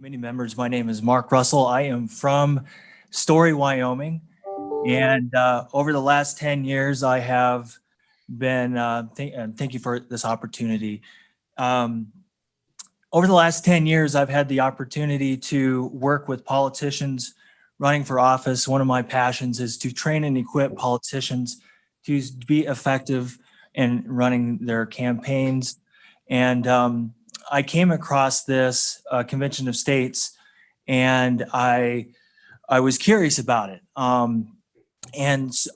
Committee members, my name is Mark Russell. I am from Story, Wyoming. And over the last 10 years, I have been, thank you for this opportunity. Over the last 10 years, I've had the opportunity to work with politicians running for office. One of my passions is to train and equip politicians to be effective in running their campaigns. And I came across this Convention of States, and I was curious about it. And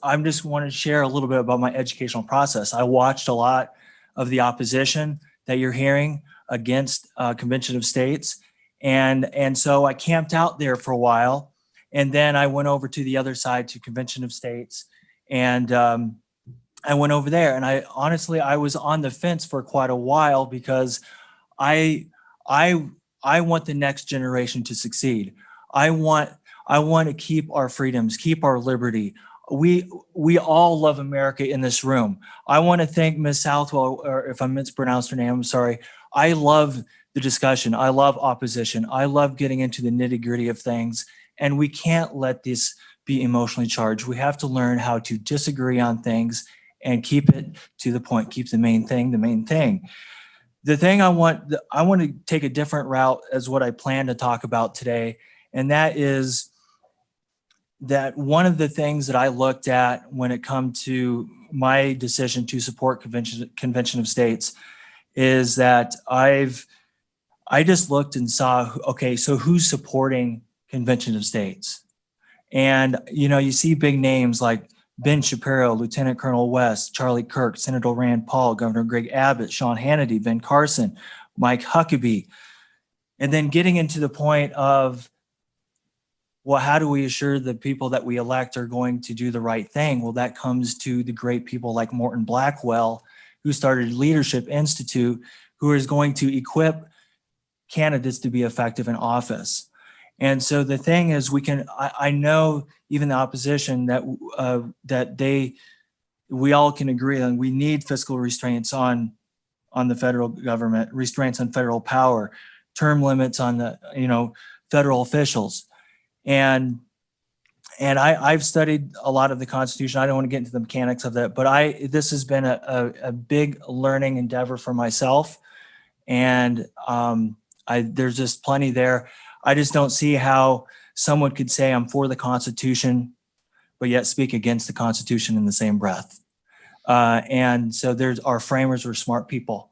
I just want to share a little bit about my educational process. I watched a lot of the opposition that you're hearing against Convention of States. And so I camped out there for a while, and then I went over to the other side to Convention of States, and I went over there, and I was on the fence for quite a while because I want the next generation to succeed. I want to keep our freedoms, keep our liberty. We all love America in this room. I want to thank Ms. Southwell, or if I mispronounced her name, I'm sorry. I love the discussion. I love opposition. I love getting into the nitty-gritty of things, and we can't let this be emotionally charged. We have to learn how to disagree on things and keep it to the point, keep the main thing the main thing. The thing I want to take a different route as what I plan to talk about today, and that is that one of the things that I looked at when it comes to my decision to support Convention of States is that I just looked and saw, okay, so who's supporting Convention of States? And, you see big names like Ben Shapiro, Lieutenant Colonel West, Charlie Kirk, Senator Rand Paul, Governor Greg Abbott, Sean Hannity, Ben Carson, Mike Huckabee. And then getting into the point of, well, how do we assure the people that we elect are going to do the right thing? Well, that comes to the great people like Morton Blackwell, who started Leadership Institute, who is going to equip candidates to be effective in office. And so the thing is, I know even the opposition that we all can agree on, we need fiscal restraints on the federal government, restraints on federal power, term limits on the, federal officials. And I've studied a lot of the Constitution. I don't want to get into the mechanics of that, but this has been a big learning endeavor for myself. And there's just plenty there. I just don't see how someone could say I'm for the Constitution, but yet speak against the Constitution in the same breath. And so our framers were smart people,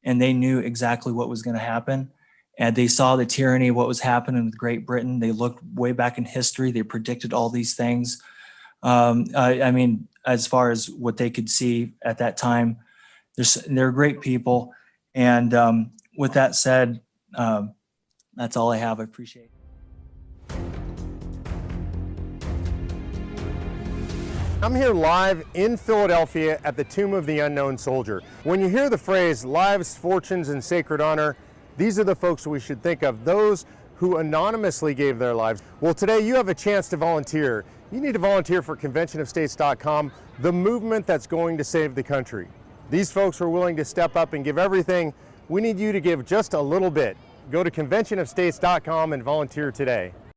and they knew exactly what was going to happen. And they saw the tyranny of what was happening with Great Britain. They looked way back in history. They predicted all these things. I mean, as far as what they could see at that time, they're great people. And with that said, that's all I have. I appreciate it. I'm here live in Philadelphia at the Tomb of the Unknown Soldier. When you hear the phrase lives, fortunes, and sacred honor, these are the folks we should think of, those who anonymously gave their lives. Well, today you have a chance to volunteer. You need to volunteer for conventionofstates.com, the movement that's going to save the country. These folks are willing to step up and give everything. We need you to give just a little bit. Go to conventionofstates.com and volunteer today.